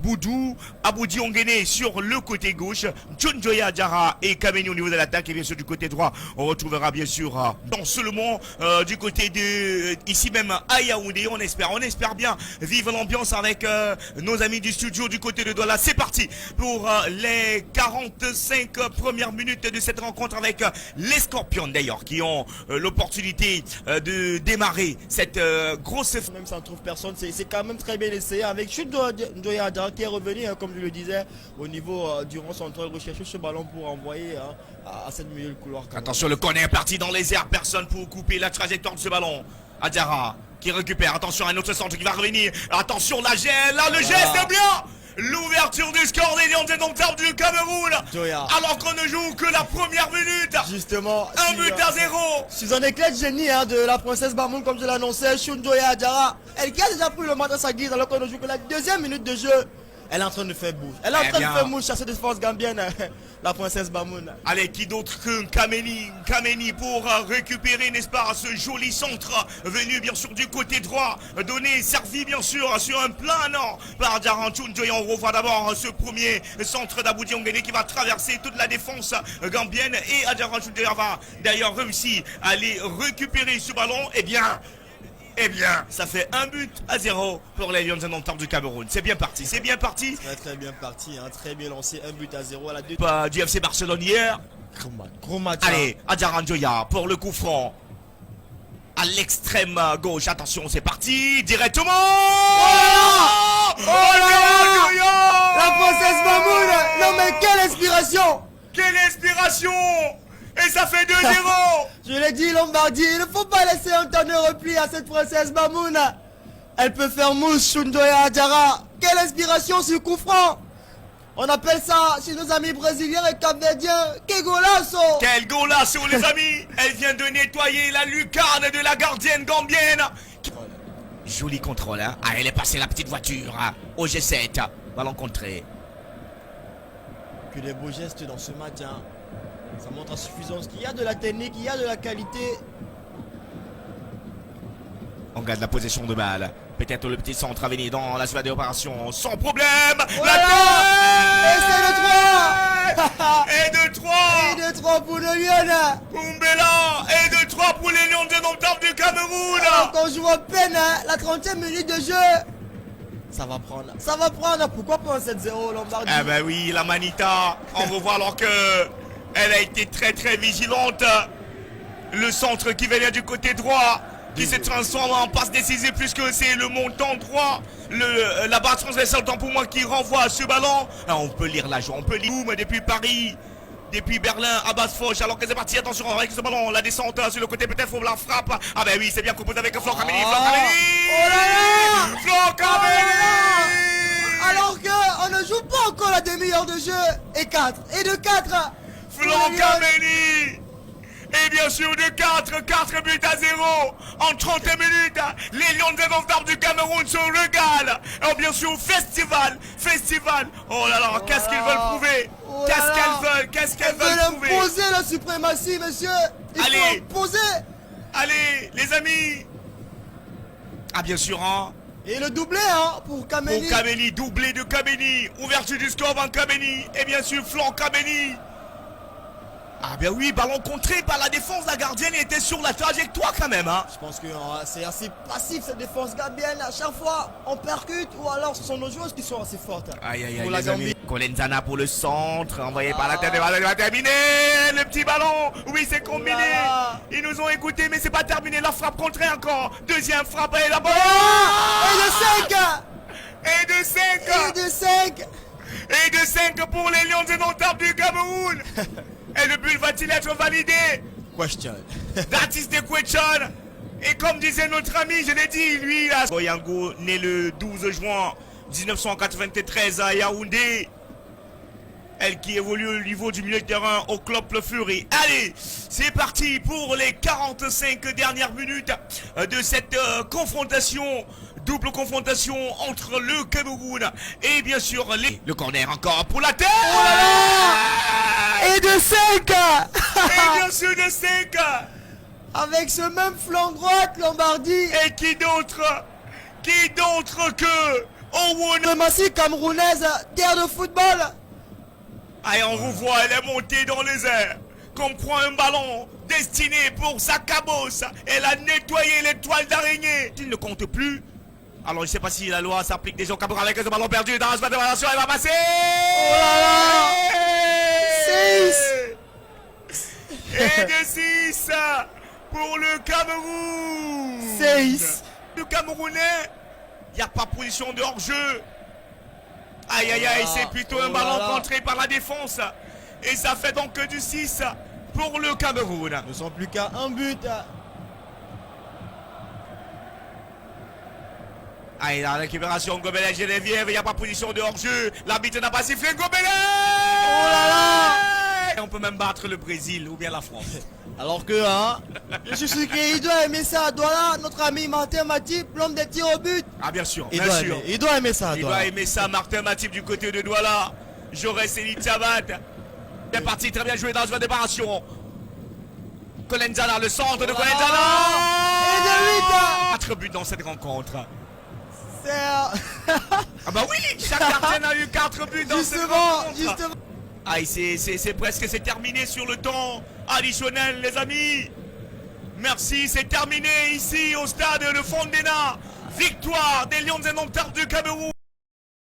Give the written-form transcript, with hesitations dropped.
Boudou, Aboudi Ongene sur le côté gauche, John Joya Adjara et Kameni au niveau de l'attaque. Et bien sûr du côté droit, on retrouvera bien sûr dans seulement du côté de ici même à Yaoundé. On espère bien vivre l'ambiance avec nos amis du studio du côté de Douala. C'est parti pour les 45 premières minutes de cette rencontre avec les Scorpions d'ailleurs qui ont l'opportunité de démarrer cette grosse... Même ça ne trouve personne, c'est quand même très bien essayé avec Chut Ndoya Adjara qui est revenu, hein, comme je le disais, au niveau du rond central, rechercher ce ballon pour envoyer à cette milieu de couloir. Attention, le corner est parti dans les airs, personne pour couper la trajectoire de ce ballon. Adjara qui récupère, attention, un autre centre qui va revenir, attention, la gêne, là le geste est bien. L'ouverture du score des Lions indomptables du Cameroun, Joya. Alors qu'on ne joue que la première minute. Justement, un but à 0. Sous un éclat de génie de la princesse Bamoun, comme je l'annonçais, Chut Ndoya Adjara, elle qui a déjà pris le match à sa guise alors qu'on ne joue que la deuxième minute de jeu. Elle est en train de faire bouche. Elle est en train de faire mouche, chasser des forces gambiennes, la princesse Bamoun. Allez, qui d'autre que Kameni pour récupérer, n'est-ce pas, ce joli centre venu bien sûr du côté droit, donné, servi bien sûr sur un plan nord par Adjara Ndoya. On revoit d'abord ce premier centre d'Aboudi Ongene qui va traverser toute la défense gambienne et Adjara Ndoya va d'ailleurs réussir à aller récupérer ce ballon. Eh bien, ça fait 1 but à 0 pour les Lions indomptables du Cameroun. C'est bien parti, c'est bien parti. Très bien parti, très bien lancé, 1 but à 0 à la deuxième. Pas du FC Barcelone hier. Gros match. Allez, Adjara Ndoya pour le coup franc. À l'extrême gauche, attention, c'est parti, directement. Oh là là, la princesse Bamoun. Non mais quelle inspiration. Quelle inspiration. Et ça fait 2-0. Je l'ai dit, Lombardi, il ne faut pas laisser un temps de repli à cette princesse Bamoun. Elle peut faire mouche, Chut Ndoya Adjara. Quelle inspiration sur coup franc. On appelle ça, chez nos amis brésiliens et capverdiens, que golasso. Quel golasso les amis. Elle vient de nettoyer la lucarne de la gardienne gambienne. Joli contrôle, hein. Ah, elle est passée la petite voiture au G7. Ballon contré. Que des beaux gestes dans ce match, Ça montre à suffisance qu'il y a de la technique, il y a de la qualité. On garde la possession de balle. Peut-être le petit centre à venir dans la suite d'opération sans problème. Voilà. Et c'est le 3. Et de 3. Et de 3 pour le Lyon. Umbela. Et de 3 pour les Lions indomptables du Cameroun. Alors qu'on joue à peine la 30e minute de jeu. Ça va prendre. Pourquoi pas un 7-0 Lombardi? Eh ben oui, la Manita. On revoit alors que elle a été très très vigilante. Le centre qui venait du côté droit, qui se transforme en passe décisive puisque c'est le montant droit, la barre transversale, tant pour moi, qui renvoie ce ballon. Ah, on peut lire la joie, on peut lire depuis Paris, depuis Berlin, Abbas Foch, alors que c'est parti, attention avec ce ballon, la descente sur le côté, peut-être faut la frappe. Ah ben oui, c'est bien composé avec Flo Kameni. Oh là là. Flo Kameni. Alors qu'on ne joue pas encore la demi-heure de jeu. Et 4, et de 4. Flo Kameni. Et bien sûr de 4 buts à 0 en 30 minutes. Les Lions indomptables du Cameroun se régalent. Alors bien sûr, festival. Oh là là, qu'est-ce qu'ils veulent prouver? Qu'est-ce qu'elles veulent prouver? Ils veulent imposer la suprématie, monsieur. Allez. Faut imposer. Allez, les amis. Ah bien sûr, Et le doublé pour Kameni. Pour Kameni, doublé de Kameni. Ouverture du score en Kameni. Et bien sûr, flanc Kameni. Ah ben oui, ballon contré par la défense, la gardienne était sur la trajectoire quand même. Je pense que c'est assez passif cette défense gambienne. À chaque fois, on percute ou alors ce sont nos joueuses qui sont assez fortes. Aïe aïe aïe, pour la les amis. Gambie. Colenzana pour le centre, envoyé par la tête, il va terminer. Le petit ballon, oui c'est combiné. Ils nous ont écoutés mais c'est pas terminé, la frappe contrée encore. Deuxième frappe et la balle. Et de 5. Et de 5 pour les Lions indomptables du Cameroun. Et le but va-t-il être validé? Question. That is the question. Et comme disait notre ami, je l'ai dit, lui, là. Boyango, né le 12 juin 1993 à Yaoundé. Elle qui évolue au niveau du milieu de terrain au Club Le Fury. Allez, c'est parti pour les 45 dernières minutes de cette confrontation. Double confrontation entre le Cameroun et bien sûr le corner encore pour la tête. Oh là là. Et de 5. Et bien sûr de 5. Avec ce même flanc droite, Lombardi. Et qui d'autre que Owen. Diplomatie camerounaise, terre de football. Allez, on revoit, elle est montée dans les airs. Qu'on prend un ballon destiné pour Zakabos. Elle a nettoyé l'étoile d'araignée. Il ne compte plus. Alors, je ne sais pas si la loi s'applique déjà au Cameroun avec ce ballon perdu dans la semaine de relation. Elle va passer. Oh là là. 6. Et de 6 pour le Cameroun. 6. Le Camerounais, il n'y a pas position de hors-jeu. Aïe aïe aïe, c'est plutôt un ballon contré par la défense. Et ça fait donc du 6 pour le Cameroun. Ne sont plus qu'à un but. Aïe, la récupération, Gobelet, Geneviève, il n'y a pas position de hors-jeu. L'arbitre n'a pas sifflé, Gobelet. Oh là là. Et on peut même battre le Brésil ou bien la France. Alors que, hein, je suis qu'il doit aimer ça. Douala, notre ami Martin Matip, l'homme des tirs au but. Ah, bien sûr, Il bien doit sûr. aimer, il doit aimer ça. Il doit aimer ça, Martin Matip du côté de Douala. Jaurès et Litzabat. C'est parti, très bien joué dans une déparation. Colenzana, le centre de Colenzana. Et de 4 buts dans cette rencontre. C'est... Ah bah oui, chaque gardien a eu 4 buts dans cette Justement, rencontre. justement. Aïe, c'est presque, c'est terminé sur le temps additionnel, les amis. Merci, c'est terminé ici au stade de Fondena. Victoire des Lions Indomptables du Cameroun.